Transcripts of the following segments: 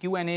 Q&A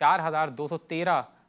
4213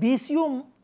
20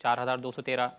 4213,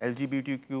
LGBTQ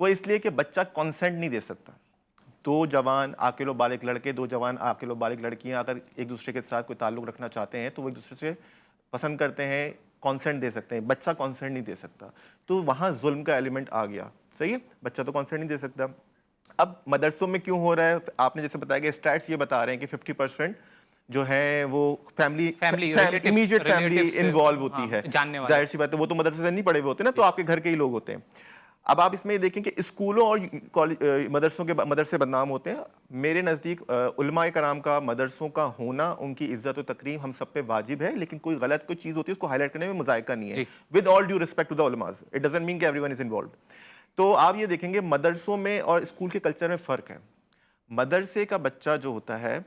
وہ اس لیے کہ بچہ کانسنٹ نہیں دے سکتا. دو جوان عاقل و بالغ لڑکے، دو جوان عاقل و بالغ لڑکیاں اگر ایک دوسرے کے ساتھ کوئی تعلق رکھنا چاہتے ہیں تو وہ ایک دوسرے سے پسند کرتے ہیں، کانسنٹ دے سکتے ہیں. بچہ کانسنٹ نہیں دے سکتا، تو وہاں ظلم کا ایلیمنٹ آ گیا. صحیح ہے، بچہ تو کانسنٹ نہیں دے سکتا. اب مدرسوں میں کیوں ہو رہا ہے؟ آپ نے جیسے بتایا کہ اسٹیٹس یہ بتا رہے ہیں کہ 50% جو ہے وہ امیجیٹ فیملی انوالو ہوتی ہے. ظاہر سی بات ہے، وہ تو مدرسے سے نہیں پڑھے ہوئے ہوتے نا، تو آپ کے گھر کے ہی لوگ ہوتے ہیں. اب آپ اس میں یہ دیکھیں کہ اسکولوں اور مدرسوں کے مدرسے بدنام ہوتے ہیں. میرے نزدیک علماء کرام کا مدرسوں کا ہونا، ان کی عزت و تکریم ہم سب پہ واجب ہے، لیکن کوئی غلط کوئی چیز ہوتی ہے اس کو ہائی لائٹ کرنے میں مذائقہ نہیں ہے. With all due respect to the علماز، اٹ ڈزنٹ مین کہ ایوری ون از انوالوڈ. تو آپ یہ دیکھیں گے مدرسوں میں اور اسکول کے کلچر میں فرق ہے. مدرسے کا بچہ جو ہوتا ہے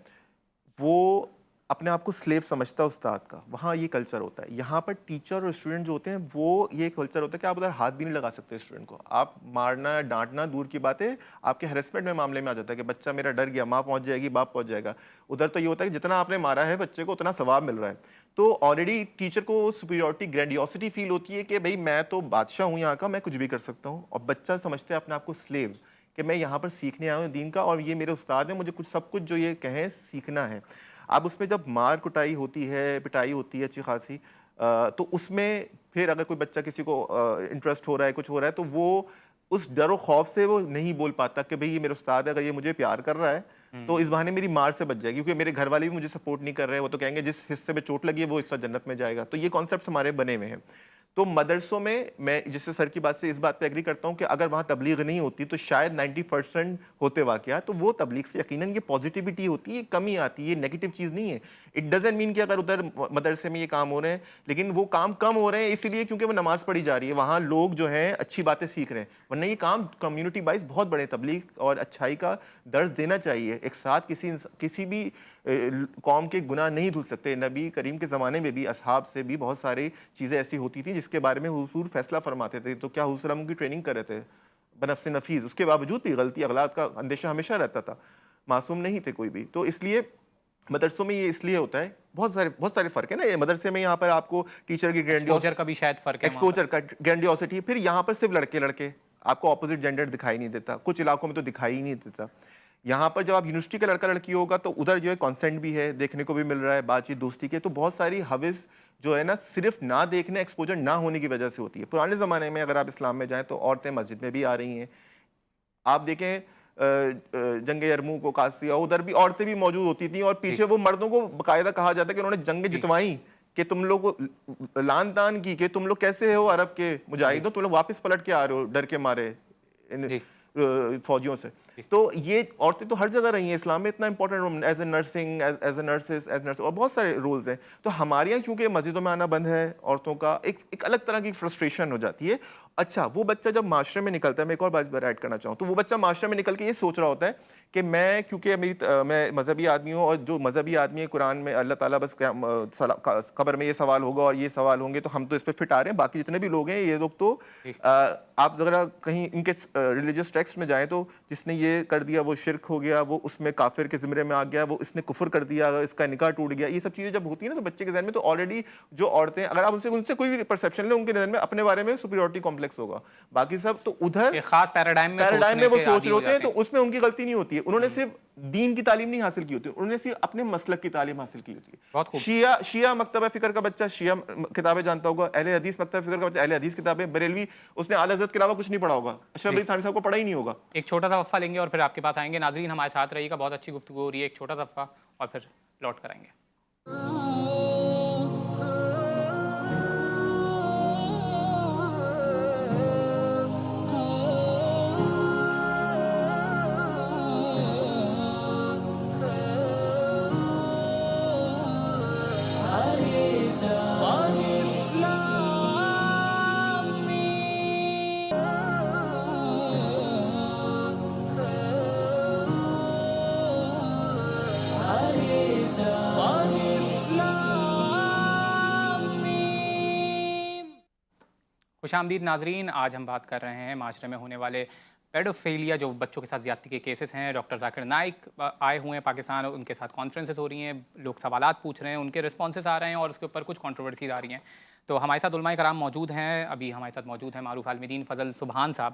وہ اپنے آپ کو سلیو سمجھتا ہے استاد کا، وہاں یہ کلچر ہوتا ہے. یہاں پر ٹیچر اور اسٹوڈنٹ جو ہوتے ہیں وہ یہ کلچر ہوتا ہے کہ آپ ادھر ہاتھ بھی نہیں لگا سکتے اسٹوڈنٹ کو. آپ مارنا ڈانٹنا دور کی بات ہے، آپ کے ہیرسمنٹ میں معاملے میں آ جاتا ہے کہ بچہ میرا ڈر گیا، ماں پہنچ جائے گی، باپ پہنچ جائے گا. ادھر تو یہ ہوتا ہے کہ جتنا آپ نے مارا ہے بچے کو اتنا ثواب مل رہا ہے. تو آلریڈی ٹیچر کو سپیریورٹی گرینڈیوسٹی فیل ہوتی ہے کہ بھائی میں تو بادشاہ ہوں یہاں کا، میں کچھ بھی کر سکتا ہوں. اور بچہ سمجھتے ہیں اپنے آپ کو سلیو کہ میں یہاں پر سیکھنے آیا ہوں دین کا، اور یہ میرے استاد ہیں، مجھے کچھ سب کچھ جو یہ کہیں سیکھنا ہے. اب اس میں جب مار کٹائی ہوتی ہے، پٹائی ہوتی ہے اچھی خاصی، تو اس میں پھر اگر کوئی بچہ کسی کو انٹرسٹ ہو رہا ہے، کچھ ہو رہا ہے، تو وہ اس ڈر و خوف سے وہ نہیں بول پاتا کہ بھئی یہ میرا استاد ہے، اگر یہ مجھے پیار کر رہا ہے تو اس بہانے میری مار سے بچ جائے گی، کیونکہ میرے گھر والے بھی مجھے سپورٹ نہیں کر رہے، وہ تو کہیں گے جس حصے میں چوٹ لگی ہے وہ حصہ جنت میں جائے گا. تو یہ کانسیپٹس ہمارے بنے ہوئے ہیں. تو مدرسوں میں جس سے سر کی بات سے اس بات پہ ایگری کرتا ہوں کہ اگر وہاں تبلیغ نہیں ہوتی تو شاید 90% ہوتے واقعات، تو وہ تبلیغ سے یقیناً یہ پازیٹیوٹی ہوتی ہے، کمی آتی ہے، یہ نیگیٹو چیز نہیں ہے. اٹ ڈزنٹ مین کہ اگر ادھر مدرسے میں یہ کام ہو رہے ہیں، لیکن وہ کام کم ہو رہے ہیں اس لیے کیونکہ وہ نماز پڑھی جا رہی ہے، وہاں لوگ جو ہیں اچھی باتیں سیکھ رہے ہیں. ورنہ یہ کام کمیونٹی وائز بہت بڑے، تبلیغ اور اچھائی کا درس دینا چاہیے. ایک ساتھ کسی بھی قوم کے گناہ نہیں دھل سکتے. نبی کریم کے زمانے میں بھی اصحاب سے بھی بہت ساری چیزیں ایسی ہوتی تھیں جس کے بارے میں حضور فیصلہ فرماتے تھے. تو کیا حضور صلی اللہ علیہ وسلم کی ٹریننگ کر رہے تھے بنفس نفیس، اس کے باوجود بھی غلطی اغلاط کا اندیشہ ہمیشہ رہتا تھا، معصوم نہیں تھے کوئی بھی. تو اس لیے مدرسوں میں یہ اس لیے ہوتا ہے، بہت سارے فرق ہے نا. یہ مدرسے میں یہاں پر آپ کو ٹیچر کی ایکسپوجر کا بھی شاید فرق ہے، ایکسپوجر کا گرینڈیوسٹی. پھر یہاں پر صرف لڑکے آپ کو اپوزٹ جینڈر دکھائی نہیں دیتا، کچھ علاقوں میں تو دکھائی ہی نہیں دیتا. یہاں پر جب آپ یونیورسٹی کا لڑکا لڑکی ہوگا تو ادھر جو ہے کانسنٹ بھی ہے، دیکھنے کو بھی مل رہا ہے، بات چیت دوستی کے. تو بہت ساری حوث جو ہے نا صرف نہ دیکھنے، ایکسپوجر نہ ہونے کی وجہ سے ہوتی ہے. پرانے زمانے میں اگر آپ اسلام میں جائیں تو عورتیں مسجد میں بھی آ رہی ہیں. آپ دیکھیں جنگ یرموک و قادسیہ، ادھر بھی عورتیں بھی موجود ہوتی تھیں، اور پیچھے وہ مردوں کو باقاعدہ کہا جاتا ہے کہ انہوں نے جنگیں جتوائیں، کہ تم لوگ لان تان کی کہ تم لوگ کیسے ہو عرب کے مجاہد ہو، تم لوگ واپس پلٹ کے آ رہے ہو ڈر کے مارے فوجیوں سے. تو یہ عورتیں تو ہر جگہ رہی ہیں اسلام میں، اتنا important role as a nursing, as a nurses, اور بہت سارے رولز ہیں. تو ہمارے یہاں کیونکہ مسجدوں میں آنا بند ہے عورتوں کا، ایک الگ طرح کی فرسٹریشن ہو جاتی ہے. اچھا وہ بچہ جب معاشرے میں نکلتا ہے، میں ایک اور بات ایڈ کرنا چاہوں، تو وہ بچہ معاشرے میں نکل کے یہ سوچ رہا ہوتا ہے کہ میں کیونکہ میں مذہبی آدمی ہوں، اور جو مذہبی آدمی ہے قرآن میں اللہ تعالیٰ بس قبر میں یہ سوال ہوگا اور یہ سوال ہوں گے تو ہم تو اس پہ فٹ آ رہے ہیں، باقی جتنے بھی لوگ ہیں یہ لوگ تو آپ ذرا کہیں ان کے ریلیجس ٹیکسٹ میں جائیں تو جس نے یہ کر دیا وہ شرک ہو گیا، وہ اس میں کافر کے زمرے میں آ گیا، وہ اس نے کفر کر دیا، اس کا نکاح ٹوٹ گیا. یہ سب چیزیں جب ہوتی ہیں نا تو بچے کے ذہن میں تو آلریڈی جو عورتیں، اگر آپ ان سے کوئی بھی پرسیپشن لیں، ان کے ذہن میں اپنے بارے میں سپیریورٹی کمپلیکس ہوگا. باقی سب تو ادھر خاص پیراڈائم میں وہ سوچ رہے ہوتے ہیں، تو اس میں ان کی غلطی نہیں ہوتی ہے. انہوں نے صرف دین کی تعلیم نہیں حاصل کی ہوتی، انہوں نے صرف اپنے مسلک کی تعلیم حاصل کی ہوتی ہے. شیعہ مکتبہ فکر کا بچہ شیعہ کتابیں جانتا ہوگا، اہل حدیث مکتبہ فکر کا بچہ اہل حدیث کتابیں، بریلوی اس نے اعلی حضرت کے علاوہ کچھ نہیں پڑھا ہوگا، اشرف علی تھانوی صاحب کو پڑھا ہی نہیں ہوگا. ایک چھوٹا سا وقفہ لیں گے اور پھر آپ کے پاس آئیں گے. ناظرین ہمارے ساتھ رہیے گا، بہت اچھی گفتگو ہو رہی ہے. ایک چھوٹا سا وقفہ اور پھر لوٹ کر آئیں گے. خوش آمدید ناظرین. آج ہم بات کر رہے ہیں معاشرے میں ہونے والے پیڈوفیلیا، جو بچوں کے ساتھ زیادتی کے کیسز ہیں. ڈاکٹر ذاکر نائک آئے ہوئے ہیں پاکستان، اور ان کے ساتھ کانفرنسز ہو رہی ہیں، لوگ سوالات پوچھ رہے ہیں، ان کے رسپانسز آ رہے ہیں اور اس کے اوپر کچھ کنٹروورسیز آ رہی ہیں. تو ہمارے ساتھ علماء کرام موجود ہیں. ابھی ہمارے ساتھ موجود ہیں معروف عالم دین فضل سبحان صاحب.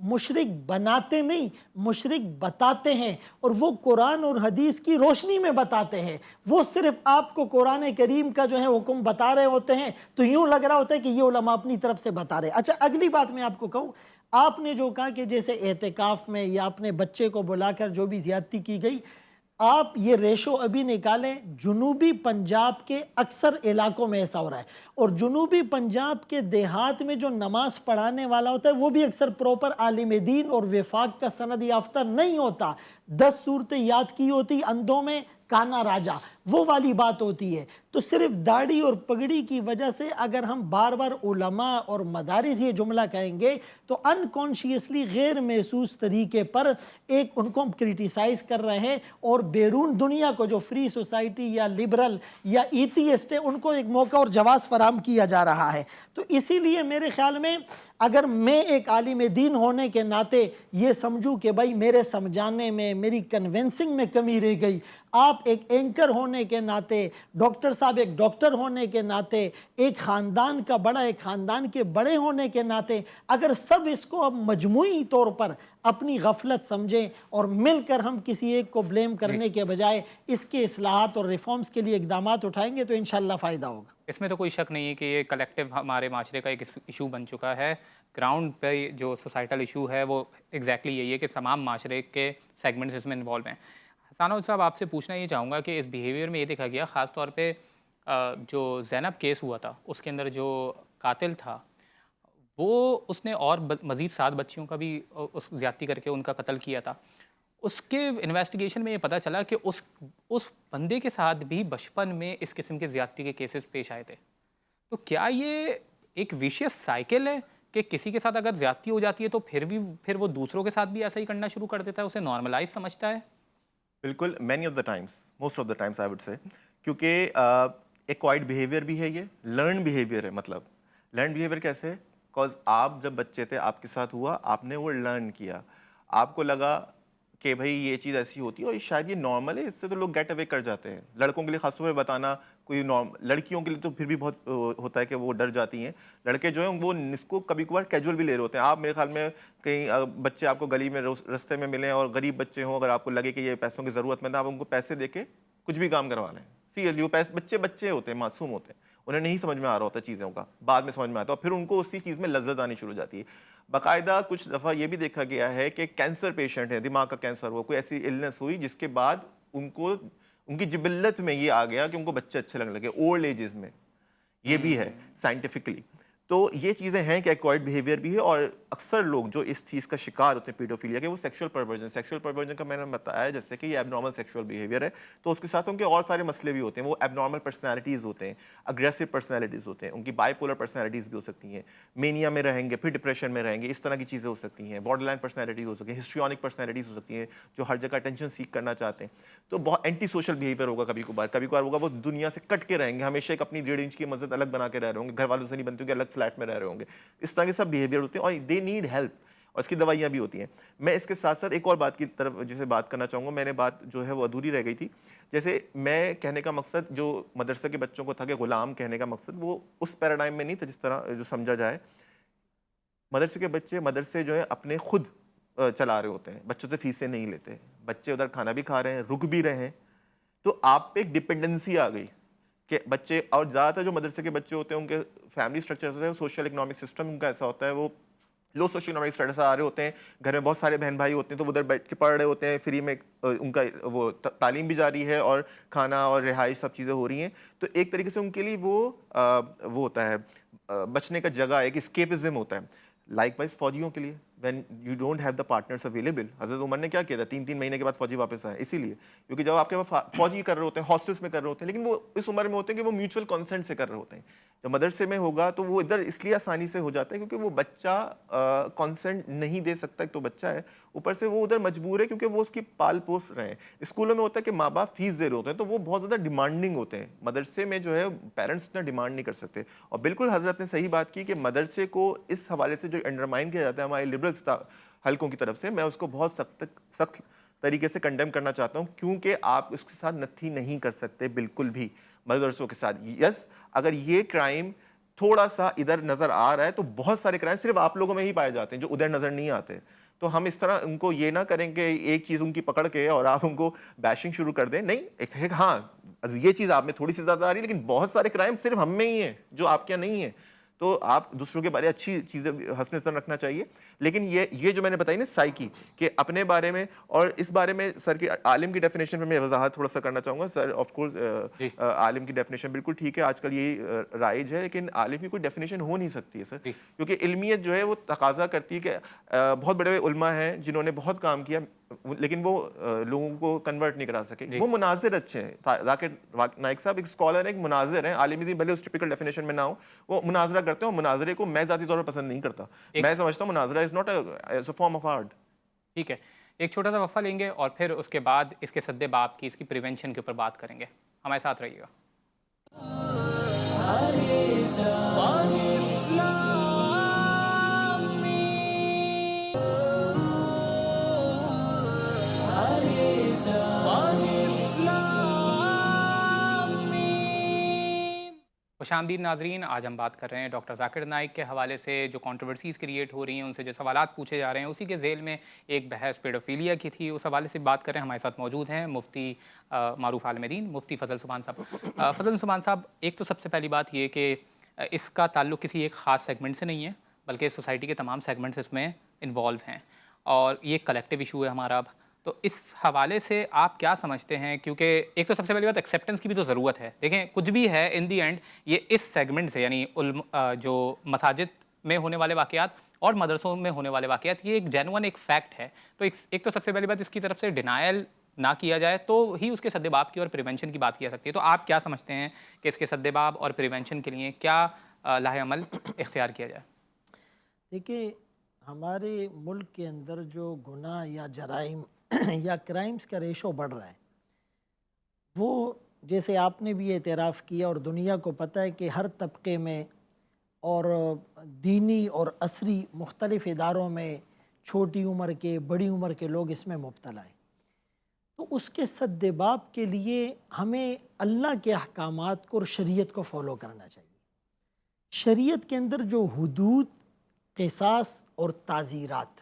مشرک بناتے نہیں، مشرک بتاتے ہیں، اور وہ قرآن اور حدیث کی روشنی میں بتاتے ہیں۔ وہ صرف آپ کو قرآن کریم کا جو ہے حکم بتا رہے ہوتے ہیں تو یوں لگ رہا ہوتا ہے کہ یہ علماء اپنی طرف سے بتا رہے ہیں۔ اچھا، اگلی بات میں آپ کو کہوں، آپ نے جو کہا کہ جیسے اعتکاف میں یا اپنے بچے کو بلا کر جو بھی زیادتی کی گئی، آپ یہ ریشو ابھی نکالیں، جنوبی پنجاب کے اکثر علاقوں میں ایسا ہو رہا ہے، اور جنوبی پنجاب کے دیہات میں جو نماز پڑھانے والا ہوتا ہے وہ بھی اکثر پروپر عالم دین اور وفاق کا سند یافتہ نہیں ہوتا۔ 10 صورتیں یاد کی ہوتی اندھوں میں، کانا راجا، وہ والی بات ہوتی ہے۔ تو صرف داڑھی اور پگڑی کی وجہ سے اگر ہم بار بار علماء اور مدارس یہ جملہ کہیں گے تو انکانشیسلی غیر محسوس طریقے پر ایک ان کو ہم کریٹیسائز کر رہے ہیں، اور بیرون دنیا کو جو فری سوسائٹی یا لبرل یا ایتھیسٹ ہے ان کو ایک موقع اور جواز فراہم کیا جا رہا ہے۔ تو اسی لیے میرے خیال میں اگر میں ایک عالم دین ہونے کے ناطے یہ سمجھوں کہ بھائی میرے سمجھانے میں، میری کنونسنگ میں کمی رہ گئی، آپ ایک اینکر ہونے کے ناطے، ڈاکٹر صاحب ایک ڈاکٹر ہونے کے ناطے، ایک خاندان کا بڑا ایک خاندان کے بڑے ہونے کے ناطے، اگر سب اس کو اب مجموعی طور پر اپنی غفلت سمجھیں اور مل کر ہم کسی ایک کو بلیم کرنے کے بجائے اس کے اصلاحات اور ریفارمز کے لیے اقدامات اٹھائیں گے تو انشاءاللہ فائدہ ہوگا۔ اس میں تو کوئی شک نہیں ہے کہ یہ کلیکٹیو ہمارے معاشرے کا ایک ایشو بن چکا ہے۔ گراؤنڈ پہ جو سوسائٹل ایشو ہے وہ ایگزیکٹلی یہی ہے کہ تمام معاشرے کے سیگمنٹس اس میں انوالو ہیں۔ حسانہ صاحب، آپ سے پوچھنا یہ چاہوں گا کہ اس بیہیویئر میں یہ دیکھا گیا، خاص طور پہ جو زینب کیس ہوا تھا اس کے اندر جو قاتل تھا وہ اس نے اور مزید 7 بچیوں کا بھی اس زیادتی کر کے ان کا قتل کیا تھا۔ اس کے انویسٹیگیشن میں یہ پتہ چلا کہ اس بندے کے ساتھ بھی بچپن میں اس قسم کے زیادتی کے کیسز پیش آئے تھے۔ تو کیا یہ ایک ویشیس سائیکل ہے کہ کسی کے ساتھ اگر زیادتی ہو جاتی ہے تو پھر وہ دوسروں کے ساتھ بھی ایسا ہی کرنا شروع کر دیتا ہے، اسے نارملائز سمجھتا ہے؟ بالکل، many of the Times, most of the times I would say, کیونکہ ایکوائرڈ بیہیویئر بھی ہے، یہ لرن بیہیویئر ہے۔ مطلب لرن بیہیویئر کیسے ہے؟ بیکاز آپ جب بچے تھے، آپ کے ساتھ ہوا، آپ نے وہ لرن کیا، آپ کو لگا کہ بھائی یہ چیز ایسی ہوتی ہے اور شاید یہ نارمل ہے، اس سے تو لوگ گیٹ اوے کر جاتے ہیں۔ لڑکوں کے لیے خاص طور پہ بتانا کوئی لڑکیوں کے لیے تو پھر بھی بہت ہوتا ہے کہ وہ ڈر جاتی ہیں۔ لڑکے جو ہیں وہ اس کو کبھی کبھار کیجول بھی لے رہے ہوتے ہیں۔ آپ میرے خیال میں کہیں بچے آپ کو گلی میں رستے میں ملیں اور غریب بچے ہوں، اگر آپ کو لگے کہ یہ پیسوں کی ضرورت مند ہے، آپ ان کو پیسے دے کے کچھ بھی کام کروا لیں۔ سیریسلی، وہ بچے ہوتے ہیں، معصوم ہوتے ہیں، انہیں نہیں سمجھ میں آ رہا ہوتا چیزوں کا، بعد میں سمجھ میں آتا ہے اور پھر ان کو اسی چیز میں لذت آنی شروع ہو جاتی ہے۔ باقاعدہ کچھ دفعہ یہ بھی دیکھا گیا ہے کہ کینسر پیشنٹ ہے، دماغ کا کینسر ہوا، کوئی ایسی النس ہوئی جس کے بعد ان کی جبلت میں یہ آ گیا کہ ان کو بچے اچھے لگنے لگے اولڈ ایجز میں۔ یہ بھی ہے سائنٹیفکلی۔ تو یہ چیزیں ہیں کہ ایکوائرڈ بیہیویئر بھی ہے، اور اکثر لوگ جو اس چیز کا شکار ہوتے ہیں پیڈوفیلیا کے، وہ سیکشول پرورژن کا میں نے بتایا جیسے کہ یہ ایب نارمل سیکشول بیہیویئر ہے، تو اس کے ساتھ ان کے اور سارے مسئلے بھی ہوتے ہیں۔ وہ ایب نارمل پرسنالٹیز ہوتے ہیں، اگریسو پرسنالٹیز ہوتے ہیں، ان کی بائی پولر پرسنالٹیز بھی ہو سکتی ہیں، مینیا میں رہیں گے، پھر ڈپریشن میں رہیں گے، اس طرح کی چیزیں ہو سکتی ہیں، بارڈر لائن پرسنالٹیز ہو سکتی ہیں، ہسٹریونک پرسنالٹیز ہو سکتی ہیں جو ہر جگہ اٹینشن سیک کرنا چاہتے ہیں۔ تو بہت اینٹی سوشل بیہیویئر ہوگا، کبھی کبھار ہوگا وہ دنیا سے کٹ کے رہیں گے، ہمیشہ ایک اپنی 1.5 انچ کی مسجد الگ بنا کے رہ رہے ہوں گے، گھر والوں سے نہیں بنتے ہوں گے، الگ فلیٹ میں رہ رہے ہوں گے۔ اس طرح کے سب بیہیویئر ہوتے ہیں اور دے نیڈ ہیلپ، اور اس کی دوائیاں بھی ہوتی ہیں۔ میں اس کے ساتھ ساتھ ایک اور بات کی طرف جسے بات کرنا چاہوں گا، میں نے بات جو ہے وہ ادھوری رہ گئی تھی۔ جیسے میں کہنے کا مقصد جو مدرسے کے بچوں کو تھا کہ غلام کہنے کا مقصد وہ اس پیراڈائم میں نہیں تھا جس طرح جو سمجھا جائے۔ مدرسے کے بچے مدرسے جو ہے اپنے خود چلا رہے ہوتے ہیں، بچوں سے فیسیں نہیں لیتے، بچے ادھر کھانا بھی کھا رہے ہیں، رک بھی رہے ہیں، تو آپ پہ ایک ڈپینڈنسی آ گئی کہ بچے، اور زیادہ تر جو مدرسے کے بچے ہوتے ہیں ان کے فیملی اسٹرکچر ہوتا ہے، سوشل اکنامک سسٹم ان کا ایسا ہوتا ہے، وہ لو سوشل اکنامک اسٹیٹس آ رہے ہوتے ہیں، گھر میں بہت سارے بہن بھائی ہوتے ہیں، تو وہ ادھر بیٹھ کے پڑھ رہے ہوتے ہیں، فری میں ان کا وہ تعلیم بھی جاری ہے اور کھانا اور رہائش سب چیزیں ہو رہی ہیں، تو ایک طریقے سے ان کے لیے وہ ہوتا ہے بچنے کا جگہ، ایک اسکیپزم ہوتا ہے۔ لائک وائز فوجیوں کے لیے when you don't have the partners available, حضرت عمر نے کیا کیا تھا، 3 مہینے کے بعد فوجی واپس آئے، اسی لیے کیونکہ جب آپ کے پاس فوجی کر رہے ہوتے ہیں، ہاسٹلس میں کر رہے ہوتے ہیں، لیکن وہ اس عمر میں ہوتے ہیں کہ وہ میوچل کنسنٹ سے کر رہے ہوتے ہیں۔ جب مدرسے میں ہوگا تو وہ ادھر اس لیے آسانی سے ہو جاتا ہے کیونکہ وہ بچہ کنسنٹ نہیں دے سکتا، ایک تو بچہ ہے، اوپر سے وہ ادھر مجبور ہے کیونکہ وہ اس کی پال پوس رہے ہیں۔ اسکولوں میں ہوتا ہے کہ ماں باپ فیس دے رہے ہوتے ہیں تو وہ بہت زیادہ ڈیمانڈنگ ہوتے ہیں، مدرسے میں جو ہے پیرنٹس اتنا ڈیمانڈ نہیں کر سکتے۔ اور بالکل حضرت نے صحیح بات کی کہ مدرسے کو اس حوالے سے جو انڈرمائن کیا جاتا ہے ہمارے لبرل حلقوں کی طرف سے، میں اس کو بہت سخت طریقے سے کنڈیم کرنا چاہتا ہوں، کیونکہ آپ اس کے ساتھ نتھی نہیں کر سکتے بالکل بھی مدرسوں کے ساتھ۔ یس، اگر یہ کرائم تھوڑا سا ادھر نظر آ رہا ہے تو بہت سارے کرائم صرف آپ لوگوں میں ہی پائے جاتے ہیں جو ادھر نظر نہیں آتے. تو ہم اس طرح ان کو یہ نہ کریں کہ ایک چیز ان کی پکڑ کے اور آپ ان کو بیشنگ شروع کر دیں. نہیں, ایک ہاں یہ چیز آپ میں تھوڑی سی زیادہ آ رہی ہے, لیکن بہت سارے کرائم صرف ہم میں ہی ہیں جو آپ کے یہاں نہیں ہیں. تو آپ دوسروں کے بارے اچھی چیزیں حسن ظن رکھنا چاہیے. لیکن یہ جو میں نے بتائی نا سائیکی کہ اپنے بارے میں, اور اس بارے میں سر کی عالم کی ڈیفینیشن پہ میں وضاحت تھوڑا سا کرنا چاہوں گا. سر آف کورس عالم کی ڈیفینیشن بالکل ٹھیک ہے, آج کل یہی رائج ہے, لیکن عالم کی کوئی ڈیفینیشن ہو نہیں سکتی ہے سر, کیونکہ علمیت جو ہے وہ تقاضا کرتی ہے کہ بہت بڑے علماء ہیں جنہوں نے بہت کام کیا لیکن وہ لوگوں کو کنورٹ نہیں کرا سکے. وہ مناظر اچھے ہیں. ذاکر نائک صاحب ایک اسکالر ہیں, ایک مناظر ہیں, عالم دین بھلے اس ٹپیکل ڈیفینیشن میں نہ ہو, وہ مناظرہ کرتے ہیں. اور مناظرے کو میں ذاتی طور پر پسند نہیں کرتا. میں سمجھتا ہوں مناظرہ is not a form of art. ٹھیک ہے, ایک چھوٹا سا وقفہ لیں گے اور پھر اس کے بعد اس کے سد باب کی, اس کی پریونشن کے اوپر بات کریں گے. ہمارے ساتھ رہیے گا. خوش آمدید ناظرین, آج ہم بات کر رہے ہیں ڈاکٹر ذاکر نائک کے حوالے سے. جو کنٹروورسیز کریٹ ہو رہی ہیں, ان سے جو سوالات پوچھے جا رہے ہیں, اسی کے ذیل میں ایک بحث پیڈوفیلیا کی تھی, اس حوالے سے بات کر رہے ہیں. ہمارے ساتھ موجود ہیں مفتی معروف عالم دین, مفتی فضل سبحان صاحب. فضل سبحان صاحب, ایک تو سب سے پہلی بات یہ کہ اس کا تعلق کسی ایک خاص سیگمنٹ سے نہیں ہے, بلکہ سوسائٹی کے تمام سیگمنٹس اس میں انوالو ہیں, اور یہ ایک کلیکٹیو ایشو ہے ہمارا. اب تو اس حوالے سے آپ کیا سمجھتے ہیں؟ کیونکہ ایک تو سب سے پہلی بات ایکسیپٹنس کی بھی تو ضرورت ہے. دیکھیں کچھ بھی ہے ان دی اینڈ یہ اس سیگمنٹ سے, یعنی جو مساجد میں ہونے والے واقعات اور مدرسوں میں ہونے والے واقعات, یہ ایک جینون ایک فیکٹ ہے. تو ایک تو سب سے پہلی بات اس کی طرف سے ڈینائل نہ کیا جائے تو ہی اس کے سد باب کی اور پریونشن کی بات کی جا سکتی ہے. تو آپ کیا سمجھتے ہیں کہ اس کے سد باب اور پریونشن کے لیے کیا لاہ عمل اختیار کیا جائے؟ دیکھیں, ہمارے ملک کے اندر جو گناہ یا جرائم یا کرائمز کا ریشو بڑھ رہا ہے, وہ جیسے آپ نے بھی اعتراف کیا اور دنیا کو پتہ ہے کہ ہر طبقے میں اور دینی اور عصری مختلف اداروں میں چھوٹی عمر کے بڑی عمر کے لوگ اس میں مبتلا ہیں. تو اس کے سد باب کے لیے ہمیں اللہ کے احکامات کو اور شریعت کو فالو کرنا چاہیے. شریعت کے اندر جو حدود, قصاص اور تعزیرات,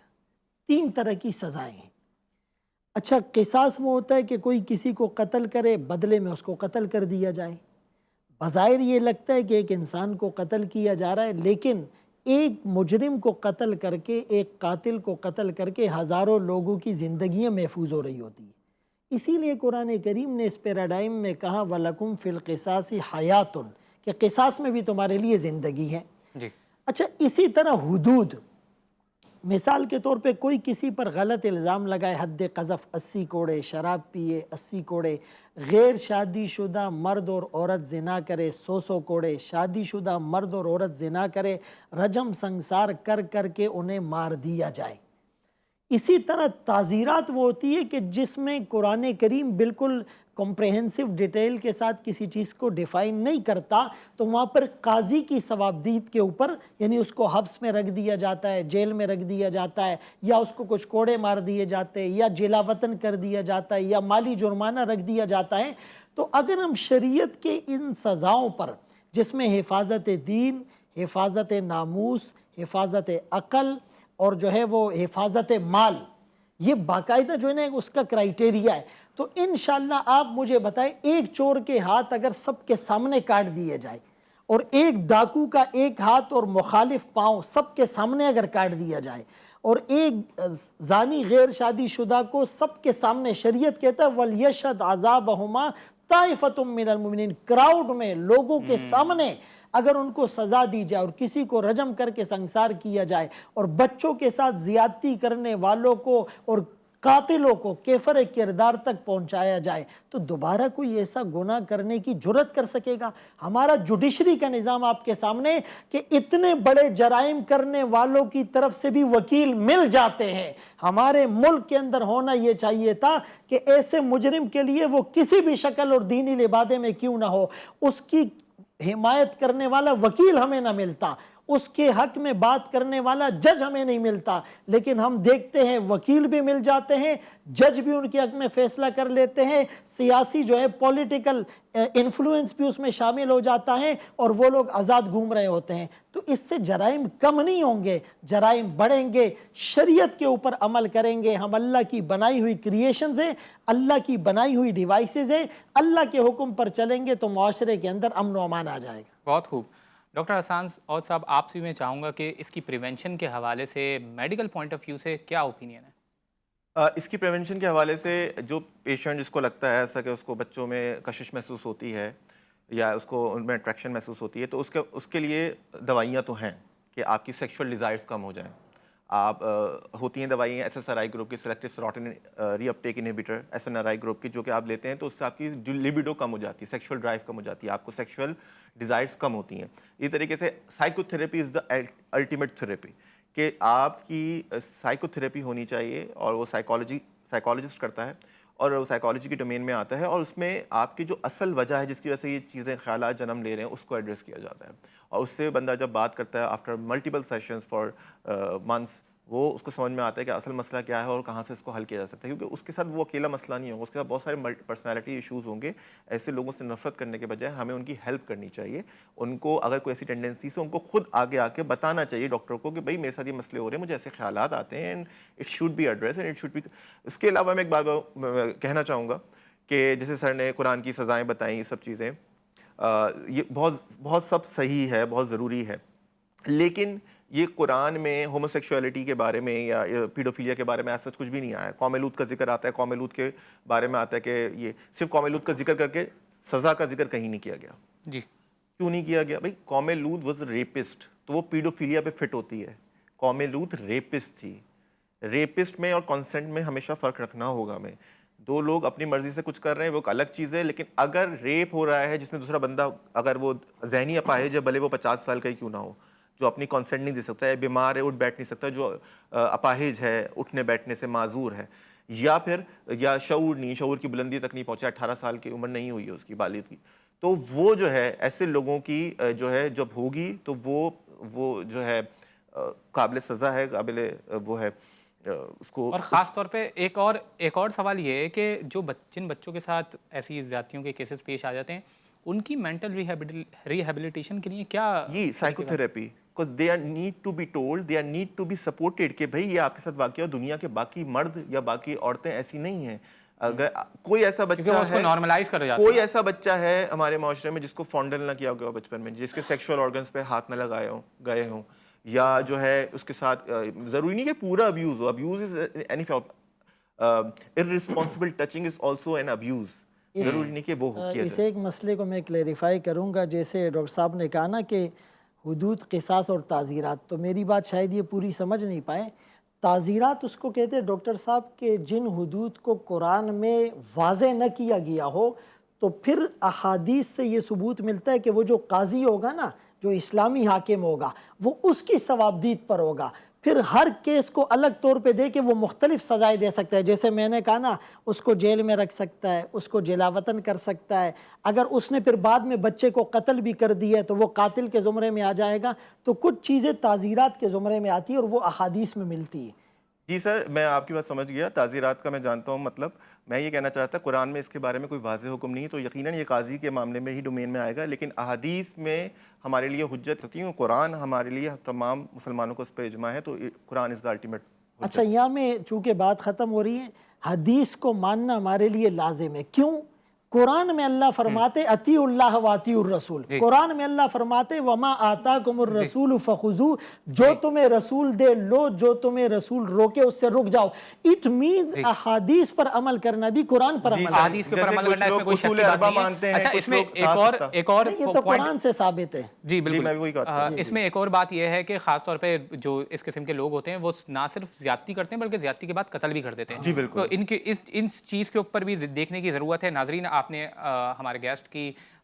3 طرح کی سزائیں ہیں. اچھا, قصاص وہ ہوتا ہے کہ کوئی کسی کو قتل کرے, بدلے میں اس کو قتل کر دیا جائے. بظاہر یہ لگتا ہے کہ ایک انسان کو قتل کیا جا رہا ہے, لیکن ایک مجرم کو قتل کر کے, ایک قاتل کو قتل کر کے ہزاروں لوگوں کی زندگیاں محفوظ ہو رہی ہوتی ہیں. اسی لیے قرآن کریم نے اس پیراڈائم میں کہا وَلَكُمْ فِي الْقِصَاصِ حَيَاتٌ, کہ قصاص میں بھی تمہارے لیے زندگی ہے. اچھا, اسی طرح حدود, مثال کے طور پہ کوئی کسی پر غلط الزام لگائے, حد قذف 80 کوڑے, شراب پیے 80 کوڑے, غیر شادی شدہ مرد اور عورت زنا کرے 100 کوڑے, شادی شدہ مرد اور عورت زنا کرے, رجم سنسار کر کر کے انہیں مار دیا جائے. اسی طرح تعزیرات وہ ہوتی ہے کہ جس میں قرآن کریم بالکل کمپریہنسو ڈیٹیل کے ساتھ کسی چیز کو ڈیفائن نہیں کرتا, تو وہاں پر قاضی کی ثوابدید کے اوپر, یعنی اس کو حبس میں رکھ دیا جاتا ہے, جیل میں رکھ دیا جاتا ہے, یا اس کو کچھ کوڑے مار دیے جاتے ہیں, یا جلا وطن کر دیا جاتا ہے, یا مالی جرمانہ رکھ دیا جاتا ہے. تو اگر ہم شریعت کے ان سزاؤں پر, جس میں حفاظت دین, حفاظت ناموس, حفاظت عقل اور جو ہے وہ حفاظت مال, یہ باقاعدہ جو ہے نا اس کا کرائیٹیریا ہے, تو انشاءاللہ آپ مجھے بتائیں, ایک چور کے ہاتھ اگر سب کے سامنے کاٹ دیے جائے, اور ایک ڈاکو کا ایک ہاتھ اور مخالف پاؤں سب کے سامنے اگر کاٹ دیا جائے, اور ایک زانی غیر شادی شدہ کو سب کے سامنے, شریعت کہتا ہے وَلْيَشْهَدْ عَذَابَهُمَا طَائِفَةٌ مِّنَ الْمُؤْمِنِينَ, کراؤڈ میں لوگوں کے سامنے اگر ان کو سزا دی جائے, اور کسی کو رجم کر کے سنسار کیا جائے, اور بچوں کے ساتھ زیادتی کرنے والوں کو اور قاتلوں کو کیفر کردار تک پہنچایا جائے, تو دوبارہ کوئی ایسا گناہ کرنے کی جرت کر سکے گا؟ ہمارا جوڈیشری کا نظام آپ کے سامنے کہ اتنے بڑے جرائم کرنے والوں کی طرف سے بھی وکیل مل جاتے ہیں. ہمارے ملک کے اندر ہونا یہ چاہیے تھا کہ ایسے مجرم کے لیے وہ کسی بھی شکل اور دینی لبادے میں کیوں نہ ہو, اس کی حمایت کرنے والا وکیل ہمیں نہ ملتا, اس کے حق میں بات کرنے والا جج ہمیں نہیں ملتا، لیکن ہم دیکھتے ہیں وکیل بھی مل جاتے ہیں، جج بھی ان کے حق میں فیصلہ کر لیتے ہیں، سیاسی جو ہے پولیٹیکل انفلوئنس بھی اس میں شامل ہو جاتا ہے، اور وہ لوگ آزاد گھوم رہے ہوتے ہیں۔ تو اس سے جرائم کم نہیں ہوں گے، جرائم بڑھیں گے۔ شریعت کے اوپر عمل کریں گے، ہم اللہ کی بنائی ہوئی کریشنز ہیں، اللہ کی بنائی ہوئی ڈیوائسز ہیں، اللہ کے حکم پر چلیں گے تو معاشرے کے اندر امن و امان آ جائے گا۔ بہت خوب ڈاکٹر حسان اور صاحب، آپ سے میں چاہوں گا کہ اس کی پریونشن کے حوالے سے میڈیکل پوائنٹ آف ویو سے کیا اوپینین ہے؟ اس کی پریونشن کے حوالے سے جو پیشنٹ جس کو لگتا ہے ایسا کہ اس کو بچوں میں کشش محسوس ہوتی ہے یا اس کو ان میں اٹریکشن محسوس ہوتی ہے، تو اس کے لیے دوائیاں تو ہیں کہ آپ کی سیکشول ڈیزائرز کم ہو جائیں۔ آپ ہوتی ہیں دوائیاں S S R I group کی، selective serotonin reuptake inhibitor, S N R I group کی، جو کہ آپ لیتے ہیں تو اس سے آپ کی لیبیڈو کم ہو جاتی ہے، سیکشول ڈرائیو کم ہو جاتی ہے، آپ کو سیکشول ڈیزائرز کم ہوتی ہیں۔ اسی طریقے سے psycho therapy is the ultimate therapy, کہ آپ کی سائیکو تھراپی ہونی چاہیے، اور وہ سائیکالوجسٹ کرتا ہے، اور وہ سائیکالوجی کی ڈومین میں آتا ہے، اور اس میں آپ کی جو اصل وجہ ہے جس کی وجہ سے یہ چیزیں خیالات جنم لے رہے ہیں اس کو ایڈریس کیا جاتا ہے، اور اس سے بندہ جب بات کرتا ہے after multiple sessions for months, وہ اس کو سمجھ میں آتا ہے کہ اصل مسئلہ کیا ہے اور کہاں سے اس کو حل کیا جا سکتا ہے، کیونکہ اس کے ساتھ وہ اکیلا مسئلہ نہیں ہوگا، اس کے ساتھ بہت سارے پرسنالٹی ایشوز ہوں گے۔ ایسے لوگوں سے نفرت کرنے کے بجائے ہمیں ان کی ہیلپ کرنی چاہیے، ان کو اگر کوئی ایسی ٹینڈنسیز ہو ان کو خود آگے آ کے بتانا چاہیے ڈاکٹر کو کہ بھائی میرے ساتھ یہ مسئلے ہو رہے ہیں، مجھے ایسے خیالات آتے ہیں، it should be address and it should be. اس کے علاوہ میں ایک بات کہنا چاہوں گا کہ جیسے سر نے قرآن کی سزائیں بتائیں، یہ سب چیزیں یہ بہت سب صحیح ہے، بہت ضروری ہے، لیکن یہ قرآن میں ہوموسیکشولیٹی کے بارے میں یا پیڈوفیلیا کے بارے میں ایسا کچھ بھی نہیں آیا ہے۔ قوم لوط کا ذکر آتا ہے، قوم لوط کے بارے میں آتا ہے کہ یہ صرف قوم لوط کا ذکر کر کے سزا کا ذکر کہیں نہیں کیا گیا۔ جی کیوں نہیں کیا گیا؟ بھائی قوم لوط واز ریپسٹ، تو وہ پیڈوفیلیا پہ فٹ ہوتی ہے۔ قوم لوط ریپسٹ تھی۔ ریپسٹ میں اور کنسنٹ میں ہمیشہ فرق رکھنا ہوگا ہمیں۔ دو لوگ اپنی مرضی سے کچھ کر رہے ہیں وہ ایک الگ چیز ہے، لیکن اگر ریپ ہو رہا ہے جس میں دوسرا بندہ اگر وہ ذہنی اپاہج ہے، بھلے وہ 50 سال کا ہی کیوں نہ ہو، جو اپنی کانسنٹ نہیں دے سکتا ہے، بیمار ہے، اٹھ بیٹھ نہیں سکتا، جو اپاہج ہے، اٹھنے بیٹھنے سے معذور ہے، یا شعور نہیں، شعور کی بلندی تک نہیں پہنچا، 18 سال کی عمر نہیں ہوئی ہے اس کی بالغ کی، تو وہ جو ہے ایسے لوگوں کی جو ہے جب ہوگی تو وہ جو ہے قابل سزا ہے، قابل وہ ہے اس کو۔ اور خاص طور پہ ایک اور سوال یہ ہے کہ جن بچوں کے ساتھ ایسی زیادتیوں کے کیسز پیش آ جاتے ہیں، ان کی مینٹل ریہیبلیٹیشن کے لیے کیا؟ یہ psycho therapy, because they are need to be told, they are need to be supported کہ بھائی یہ آپ کے ساتھ واقعہ، دنیا کے باقی مرد یا باقی عورتیں ایسی نہیں ہیں۔ اگر کوئی ایسا بچہ ہے، کوئی ایسا بچہ ہے ہمارے معاشرے میں جس کو فونڈل نہ کیا گیا بچپن میں، جس کے سیکشول آرگنز پہ ہاتھ نہ لگائے گئے ہوں، یا جو ہے اس کے ساتھ ضروری نہیں کہ پورا abuse who, abuse is any irresponsible touching is also an abuse، ضروری نہیں کہ وہ کیا اس جائے۔ ایک مسئلے کو میں کلیریفائی کروں گا، جیسے ڈاکٹر صاحب نے کہا نا کہ حدود، قصاص اور تعزیرات، تو میری بات شاید یہ پوری سمجھ نہیں پائے۔ تعزیرات اس کو کہتے ہیں ڈاکٹر صاحب کہ جن حدود کو قرآن میں واضح نہ کیا گیا ہو، تو پھر احادیث سے یہ ثبوت ملتا ہے کہ وہ جو قاضی ہوگا نا، جو اسلامی حاکم ہوگا، وہ اس کی ثوابدید پر ہوگا، پھر ہر کیس کو الگ طور پہ دے کے وہ مختلف سزائیں دے سکتا ہے۔ جیسے میں نے کہا نا، اس کو جیل میں رکھ سکتا ہے، اس کو جلا وطن کر سکتا ہے، اگر اس نے پھر بعد میں بچے کو قتل بھی کر دی ہے تو وہ قاتل کے زمرے میں آ جائے گا۔ تو کچھ چیزیں تعزیرات کے زمرے میں آتی ہیں اور وہ احادیث میں ملتی ہیں۔ جی سر، میں آپ کی بات سمجھ گیا، تعزیرات کا میں جانتا ہوں، مطلب میں یہ کہنا چاہتا قرآن میں اس کے بارے میں کوئی واضح حکم نہیں، تو یقیناً یہ قاضی کے معاملے میں ہی ڈومین میں آئے گا، لیکن احادیث میں ہمارے لیے حجت ہوتی ہے، قرآن ہمارے لیے تمام مسلمانوں کو اس پہ اجماع ہے، تو قرآن از دا الٹیمیٹ حجت۔ اچھا، یہاں میں چونکہ بات ختم ہو رہی ہے، حدیث کو ماننا ہمارے لیے لازم ہے۔ کیوں؟ قرآن میں اللہ فرماتے اطیعوا اللہ و اطیعوا الرسول، قرآن میں اللہ فرماتے وما آتاکم الرسول فخذوہ، جو تمہیں رسول دے لو، جو تمہیں رسول روکے اس سے رک جاؤ۔ اٹ مینز احادیث پر عمل کرنا بھی قرآن پر عمل کرنا۔ احادیث کے اوپر عمل کرنا، اس میں کوئی شک کی بات نہیں ہے۔ اچھا، اس میں ایک اور یہ تو قرآن سے ثابت ہے۔ جی بالکل، اس میں ایک اور بات یہ ہے کہ خاص طور پہ جو اس قسم کے لوگ ہوتے ہیں وہ نہ صرف زیادتی کرتے ہیں بلکہ زیادتی کے بعد قتل بھی کر دیتے ہیں۔ جی بالکل، تو ان چیز کے اوپر بھی دیکھنے کی ضرورت ہے۔ ناظرین، آپ نے ہمارے گیسٹ کی